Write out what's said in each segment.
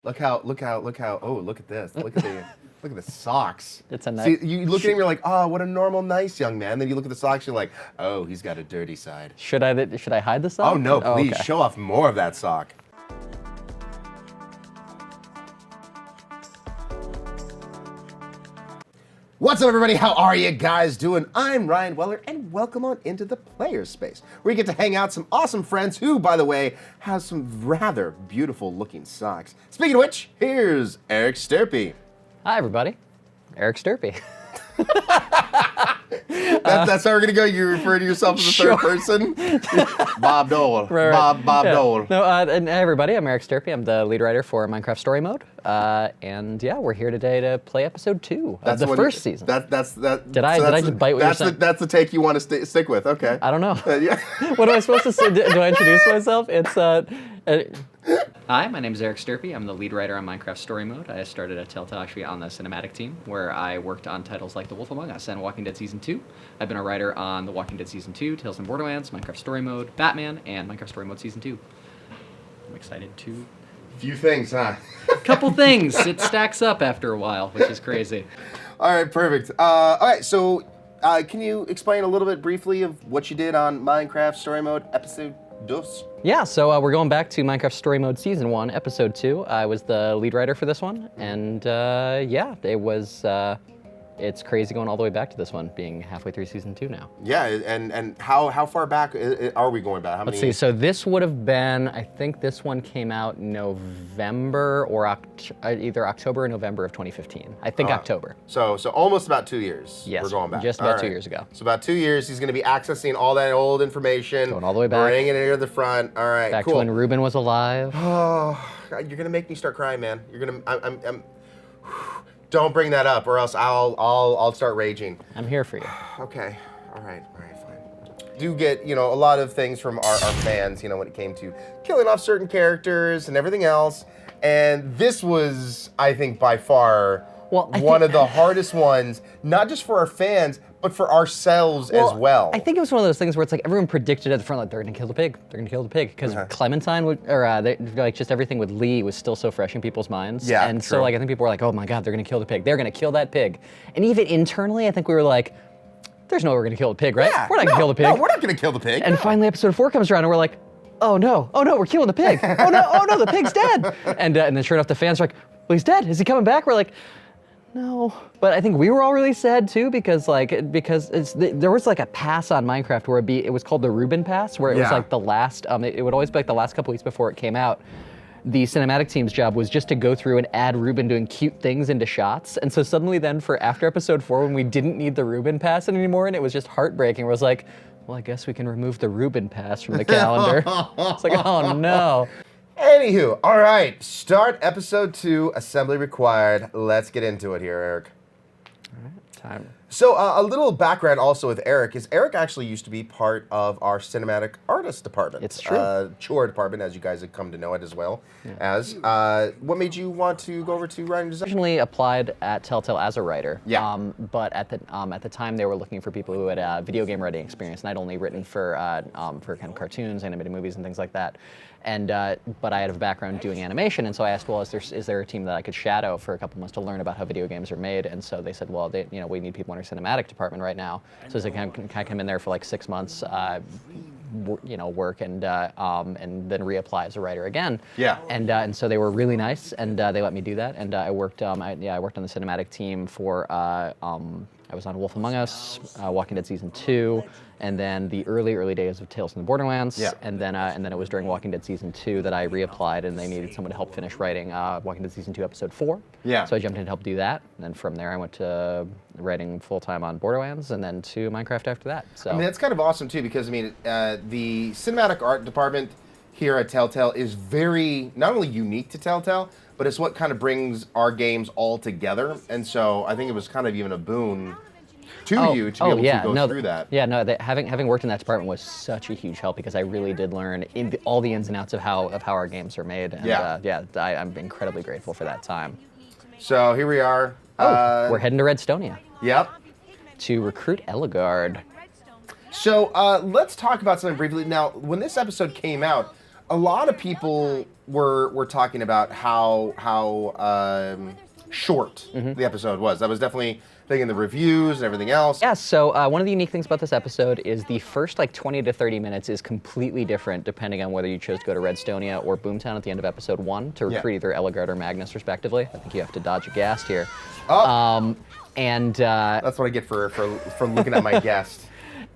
Oh, look at this. Look at the socks. It's a nice. See, you look at him, you're like, oh, what a normal, nice young man. Then you look at the socks, you're like, oh, he's got a dirty side. Should I hide the sock? Oh no, please okay. show off more of that sock. What's up, everybody? How are you guys doing? I'm Ryan Weller, and welcome on into the Player Space, where you get to hang out with some awesome friends who, by the way, have some rather beautiful looking socks. Speaking of which, here's Eric Stirpe. Hi, everybody. Eric Stirpe. That's how we're gonna go. You refer to yourself as the third person. Bob Dole. Right. Bob Dole. No, and hey, everybody, I'm Eric Stirpe. I'm the lead writer for Minecraft Story Mode. And yeah, we're here today to play episode 2 of the first season. Did I just bite what you're saying? That's the take you want to stick with. Okay. I don't know. Yeah. What am I supposed to say? Do I introduce myself? Hi, my name is Eric Stirpe. I'm the lead writer on Minecraft Story Mode. I started at Telltale actually on the cinematic team, where I worked on titles like The Wolf Among Us and Walking Dead Season 2. I've been a writer on The Walking Dead Season 2, Tales from Borderlands, Minecraft Story Mode, Batman, and Minecraft Story Mode Season 2. I'm excited to... Few things, huh? Couple things. It stacks up after a while, which is crazy. All right, perfect. All right, so can you explain a little bit briefly of what you did on Minecraft Story Mode Episode 2? Yeah, so we're going back to Minecraft Story Mode Season 1, Episode 2. I was the lead writer for this one, and yeah, it was... it's crazy going all the way back to this one, being halfway through Season 2 now. Yeah, and how far back are we going back? How many? Let's see, so this would have been, I think this one came out November or either October or November of 2015. I think October. So almost about 2 years. Yes, we're going back. just about 2 years ago. So about 2 years, he's going to be accessing all that old information. Going all the way back. Bringing it to the front. All right, Back cool. to when Ruben was alive. Oh, God, you're going to make me start crying, man. You're going to... Don't bring that up, or else I'll start raging. I'm here for you. Okay. All right, fine. Do get, a lot of things from our fans, when it came to killing off certain characters and everything else. And this was, I think, by far one of the hardest ones, not just for our fans, but for ourselves as well. I think it was one of those things where it's like everyone predicted at the front, like, they're gonna kill the pig. They're gonna kill the pig. Because Clementine just everything with Lee was still so fresh in people's minds. Yeah, and true. so I think people were like, oh my God, they're gonna kill the pig. They're gonna kill that pig. And even internally, I think we were like, there's no way we're gonna kill the pig, right? Yeah, we're not gonna kill the pig. No, we're not gonna kill the pig. And finally episode 4 comes around and we're like, oh no, we're killing the pig. Oh no, the pig's dead. And then sure enough, the fans are like, well, he's dead. Is he coming back? We're like, no. But I think we were all really sad too because there was like a pass on Minecraft where it was called the Ruben Pass, where it was like the last, it would always be like the last couple weeks before it came out. The cinematic team's job was just to go through and add Ruben doing cute things into shots. And so suddenly then for after episode 4, when we didn't need the Ruben Pass anymore and it was just heartbreaking, it was like, well, I guess we can remove the Ruben Pass from the calendar. It's like, oh no. Anywho, all right, start episode 2, assembly required. Let's get into it here, Eric. All right, time. So a little background also with Eric is Eric actually used to be part of our cinematic artist department. It's true. Chore department, as you guys have come to know it as well as. What made you want to go over to writing design? Originally applied at Telltale as a writer. Yeah. But at the time they were looking for people who had video game writing experience, and I'd only written for kind of cartoons, animated movies, and things like that. And but I had a background doing animation, and so I asked, well, is there a team that I could shadow for a couple months to learn about how video games are made? And so they said, well, we need people in our cinematic department right now. So they can I come in there for like 6 months, work and then reapply as a writer again. Yeah. And so they were really nice, and they let me do that. And I worked I worked on the cinematic team for I was on Wolf Among Us, Walking Dead Season 2, and then the early days of Tales from the Borderlands. Yeah. And then it was during Walking Dead Season 2 that I reapplied, and they needed someone to help finish writing Walking Dead Season 2, Episode 4. Yeah. So I jumped in to help do that, and then from there I went to writing full-time on Borderlands, and then to Minecraft after that. So I mean, that's kind of awesome too, because the cinematic art department here at Telltale is very, not only unique to Telltale, but it's what kind of brings our games all together. And so I think it was kind of even a boon to you to be able to go through that. Yeah, no, having worked in that department was such a huge help because I really did learn all the ins and outs of how our games are made. And I'm incredibly grateful for that time. So here we are. We're heading to Redstoneia. Yep. To recruit Eligard. So let's talk about something briefly. Now, when this episode came out, a lot of people were talking about how short the episode was. That was definitely thing in the reviews and everything else. Yeah, so one of the unique things about this episode is the first like 20 to 30 minutes is completely different depending on whether you chose to go to Redstoneia or Boomtown at the end of episode 1 to recruit either Ellegard or Magnus respectively. I think you have to dodge a ghast here. Oh. And that's what I get for looking at my guest.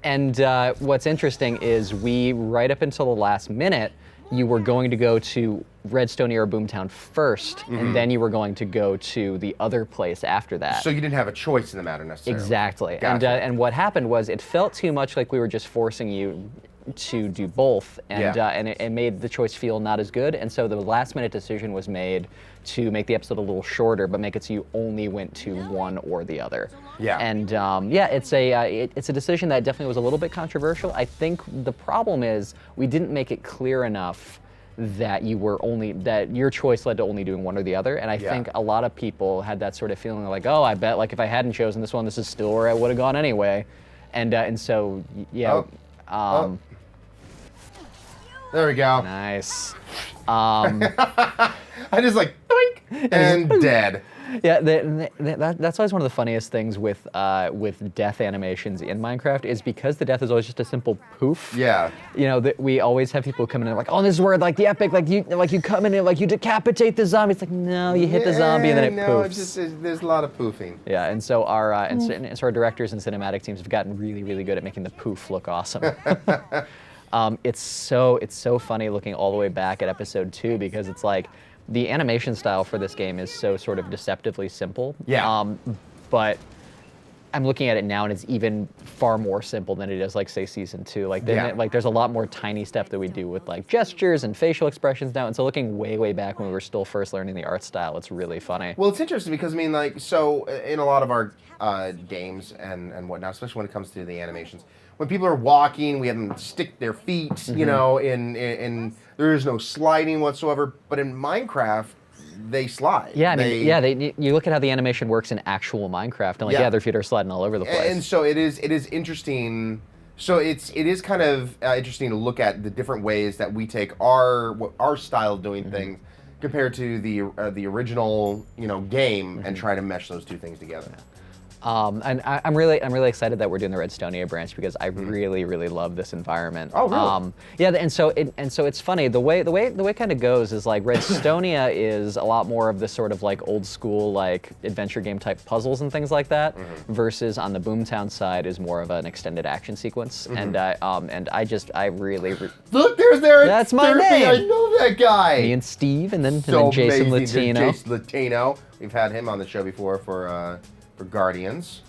And what's interesting is right up until the last minute, you were going to go to Redstoneia or Boomtown first, and then you were going to go to the other place after that. So you didn't have a choice in the matter necessarily. Exactly. Gotcha. And what happened was it felt too much like we were just forcing you to do both, and it made the choice feel not as good. And so the last minute decision was made to make the episode a little shorter, but make it so you only went to one or the other. Yeah. And it's a decision that definitely was a little bit controversial. I think the problem is we didn't make it clear enough that your choice led to only doing one or the other. And I think a lot of people had that sort of feeling like, oh, I bet like if I hadn't chosen this one, this is still where I would have gone anyway. And so there we go. Nice. I just like doink and dead. Yeah, that's always one of the funniest things with death animations in Minecraft is because the death is always just a simple poof. Yeah. You know, we always have people come in and like, oh, this is where like the epic, like you come in and like you decapitate the zombie. It's like, no, you hit the zombie and then it poofs. It's just, there's a lot of poofing. Yeah, and so our our directors and cinematic teams have gotten really, really good at making the poof look awesome. It's so funny looking all the way back at episode 2 because it's like the animation style for this game is so sort of deceptively simple. Yeah. But I'm looking at it now and it's even far more simple than it is like say season 2. Like there's a lot more tiny stuff that we do with like gestures and facial expressions now. And so looking way back when we were still first learning the art style, it's really funny. Well, it's interesting because I mean like so in a lot of our games and whatnot, especially when it comes to the animations, when people are walking, we have them stick their feet, you know, in there is no sliding whatsoever. But in Minecraft, they slide. Yeah, I mean, you look at how the animation works in actual Minecraft, and like, their feet are sliding all over the place. And so it is interesting. So it is kind of interesting to look at the different ways that we take our style of doing things compared to the original game and try to mesh those two things together. And I'm really excited that we're doing the Redstoneia branch because I really love this environment. Oh, really? Yeah, and so it's funny the way it kind of goes is like Redstoneia is a lot more of the sort of like old school like adventure game type puzzles and things like that, versus on the Boomtown side is more of an extended action sequence. And I really look, that's my Stirpe. name. I know that guy. Me and Steve, and then So Jason amazing. Latino. Jason Latino. We've had him on the show before for Guardians.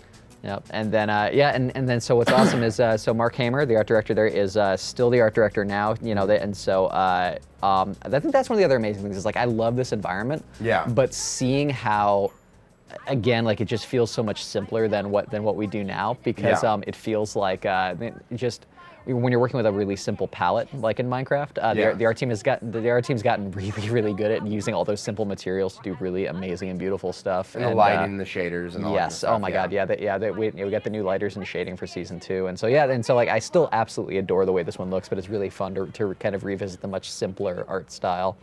Yep, and then and then so what's awesome is so Mark Hamer, the art director there, is still the art director now. And so I think that's one of the other amazing things is like I love this environment. Yeah. But seeing how, again, like it just feels so much simpler than what we do now because it feels like just. When you're working with a really simple palette, like in Minecraft, the art team's gotten really good at using all those simple materials to do really amazing and beautiful stuff. And the lighting, the shaders, and all that. Yes. Oh my God. Yeah. We got the new lighters and shading for season 2, and so like I still absolutely adore the way this one looks, but it's really fun to kind of revisit the much simpler art style.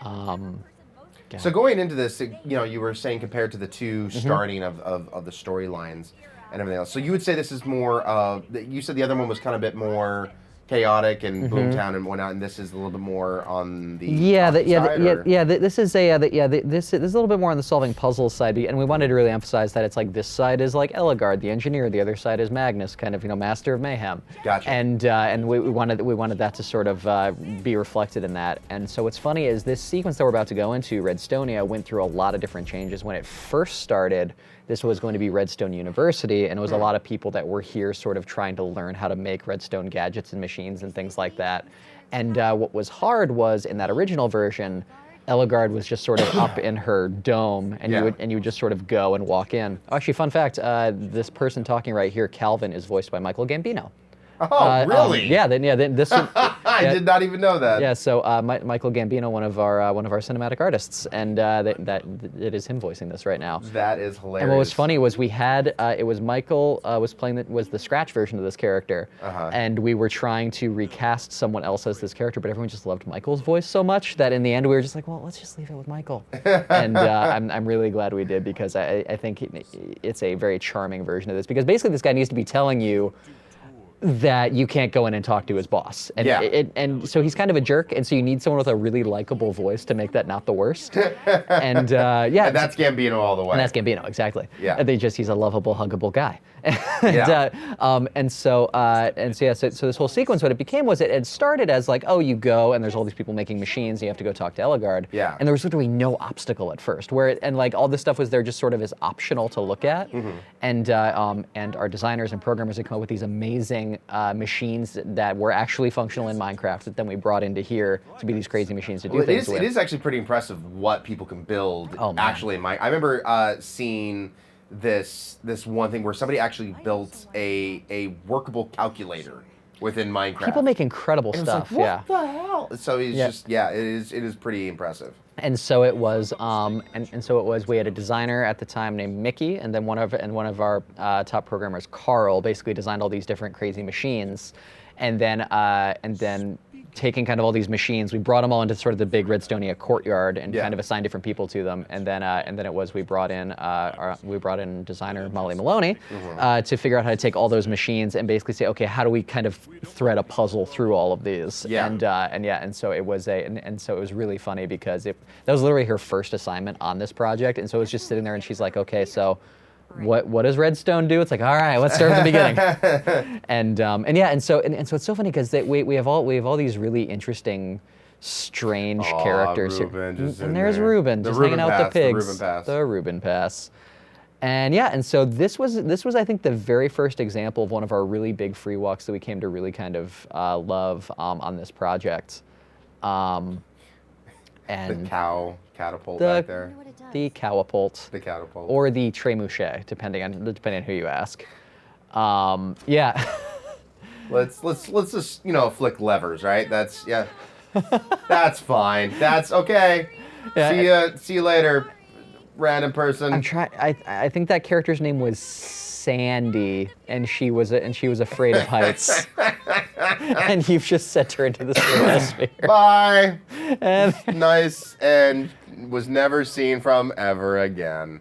So going into this, you were saying compared to the two starting of the storylines and everything else. So you would say this is more you said the other one was kind of a bit more chaotic and Boomtown and whatnot, and this is a little bit more on the This is this is a little bit more on the solving puzzles side, and we wanted to really emphasize that it's like this side is like Ellegard, the engineer, the other side is Magnus, kind of master of mayhem. Gotcha. And we wanted that to sort of be reflected in that. And so what's funny is this sequence that we're about to go into, Redstoneia, went through a lot of different changes. When it first started, this was going to be Redstone University, and it was a lot of people that were here sort of trying to learn how to make redstone gadgets and machines and things like that. And what was hard was, in that original version, Ellegard was just sort of up in her dome, and you would just sort of go and walk in. Actually, fun fact, this person talking right here, Calvin, is voiced by Michael Gambino. Oh, really? This one, I did not even know that. yeah. So Michael Gambino, one of our cinematic artists, and that it is him voicing this right now. That is hilarious. And what was funny was we had it was Michael was playing the scratch version of this character, and we were trying to recast someone else as this character, but everyone just loved Michael's voice so much that in the end we were just like, well, let's just leave it with Michael. And I'm really glad we did, because I think it's a very charming version of this, because basically this guy needs to be telling you that you can't go in and talk to his boss. And, and so he's kind of a jerk, and so you need someone with a really likable voice to make that not the worst. And And that's Gambino all the way. and that's Gambino, exactly. Yeah. And he's a lovable, huggable guy. So this whole sequence, what it became was it started as like, oh, you go and there's all these people making machines, and you have to go talk to Ellegaard. Yeah. And there was literally no obstacle at first, and like all this stuff was there just sort of as optional to look at. And our designers and programmers had come up with these amazing machines that were actually functional in Minecraft that then we brought into here to be these crazy machines to do things with. It is actually pretty impressive what people can build actually in Minecraft. I remember seeing this one thing where somebody actually built a workable calculator within Minecraft. People make incredible stuff. Like, what the hell? So he's just it is pretty impressive. And so it was, we had a designer at the time named Mickey, and then one of our top programmers, Carl, basically designed all these different crazy machines, and then taking kind of all these machines, we brought them all into sort of the big Redstoneia courtyard and kind of assigned different people to them, and then we brought in designer Molly Maloney to figure out how to take all those machines and basically say, okay, how do we kind of thread a puzzle through all of these? And so it was really funny because that was literally her first assignment on this project, and so it was just sitting there and she's like, okay, so what does Redstone do? It's like, all right, let's start at the beginning. and so it's so funny because we have all these really interesting, strange characters Ruben, here. And there's Ruben just hanging out with the pigs. The Ruben Pass. And so this was I think the very first example of one of our really big free walks that we came to really kind of love on this project. And the catapult back there. The Catapult. The Catapult. Or the Trémouché, depending on who you ask. Let's just flick levers, right? That's that's fine. That's okay. See you later, random person. I think that character's name was Sandy, and she was afraid of heights. And you've just sent her into the stratosphere. Bye. Nice, and was never seen from ever again.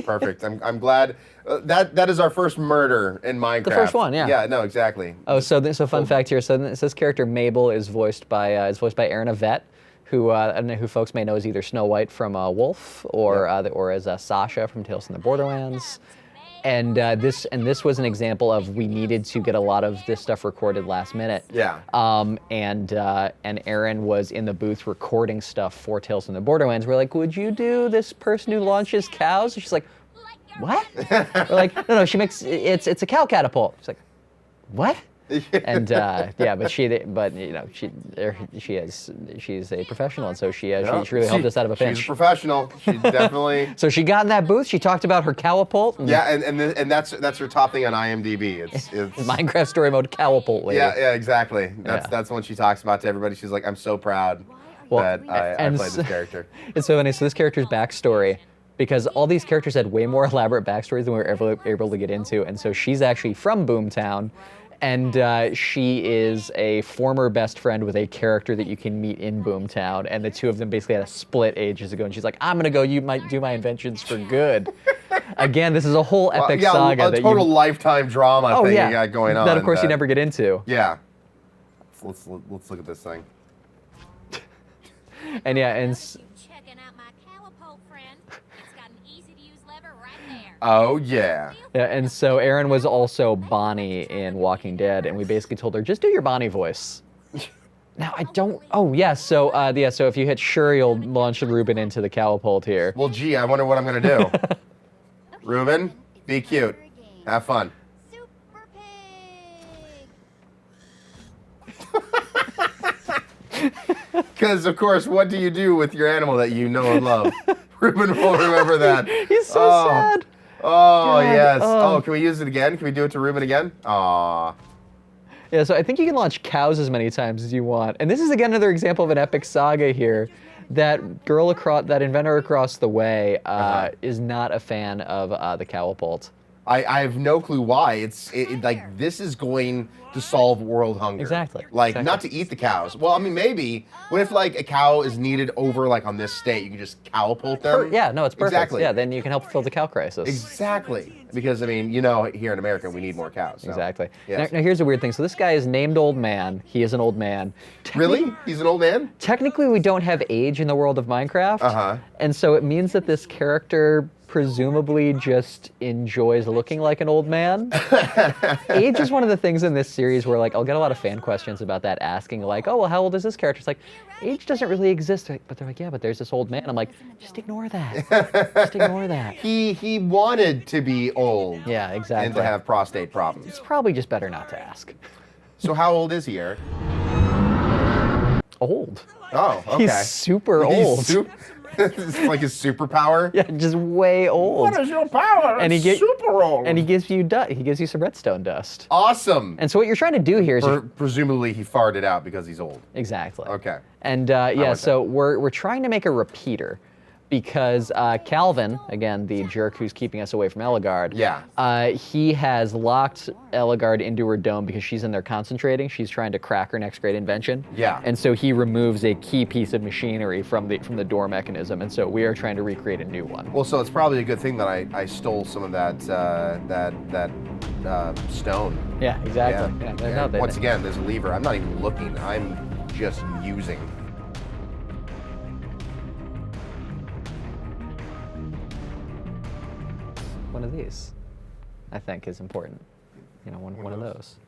Perfect. I'm glad that is our first murder in Minecraft. The first one, yeah. Yeah, no, exactly. Oh, so fun fact here. So this character Mabel is voiced by Erin Yvette, who folks may know as either Snow White from Wolf or as Sasha from Tales from the Borderlands. And this was an example of we needed to get a lot of this stuff recorded last minute. Yeah. And Erin was in the booth recording stuff for Tales from the Borderlands. We're like, would you do this person who launches cows? And she's like, what? We're like, no, she makes it's a cow catapult. She's like, what? And but she's a professional, and so she really helped us out of a pinch. She's a professional. She definitely. So she got in that booth. She talked about her Catapult. And that's her top thing on IMDb. It's Minecraft story mode Catapult lady. Yeah, exactly. That's what she talks about to everybody. She's like, I'm so proud that I played this character. It's so funny. So this character's backstory, because all these characters had way more elaborate backstories than we were ever able to get into, and so she's actually from Boomtown. And she is a former best friend with a character that you can meet in Boomtown, and the two of them basically had a split ages ago. And she's like, "I'm gonna go. You might do my inventions for good." Again, this is a whole epic saga. A total lifetime drama thing you got going on. That, of course, you never get into. Yeah. Let's look at this thing. And checking out my Catapult, friend. It's got an easy-to-use lever right there. Oh yeah. Yeah, and so Erin was also Bonnie in Walking Dead, and we basically told her, just do your Bonnie voice. Now, I don't... Oh, yeah, so if you hit sure, you'll launch Ruben into the Catapult here. Well, gee, I wonder what I'm going to do. Ruben, be cute. Have fun. Super pig. Because, of course, what do you do with your animal that you know and love? Ruben will remember that. He's so sad. Oh, yes. oh. Oh, can we use it again? Can we do it to Ruben again? Aw. Yeah, so I think you can launch cows as many times as you want. And this is again another example of an epic saga here. That inventor across the way is not a fan of the Catapult. I have no clue why. Like, this is going to solve world hunger. Exactly. Like, Exactly. not to eat the cows. Well, I mean, maybe. What if, like, a cow is needed over, like, on this state? You can just catapult them? Yeah, no, it's perfect. Exactly. Yeah, then you can help fill the cow crisis. Exactly. Because, I mean, you know, here in America, we need more cows. So. Exactly. Yes. Now, here's the weird thing. So this guy is named Old Man. He is an old man. Really? He's an old man? Technically, we don't have age in the world of Minecraft. Uh-huh. And so it means that this character presumably just enjoys looking like an old man. Age is one of the things in this series where, like, I'll get a lot of fan questions about that, asking, like, oh, well, how old is this character? It's like, age doesn't really exist. But they're like, yeah, but there's this old man. I'm like, just ignore that. Just ignore that. He wanted to be old. Yeah, exactly. And to have prostate problems. It's probably just better not to ask. So how old is he, Eric? Old. Oh, okay. He's super old. It's like his superpower. Yeah, just way old. What is your power? And he super old. And he gives you he gives you some redstone dust. Awesome. And so what you're trying to do here is Presumably he farted out because he's old. exactly. Okay. And yeah, so we're trying to make a repeater because Calvin, again, the jerk who's keeping us away from Eligard, he has locked Eligard into her dome because she's in there concentrating. She's trying to crack her next great invention. Yeah. And so he removes a key piece of machinery from the door mechanism, and so we are trying to recreate a new one. Well, so it's probably a good thing that I stole some of that stone. Yeah, exactly. Yeah. No, Once again, there's a lever. I'm not even looking. I'm just using. One of these, I think, is important. You know, one of those.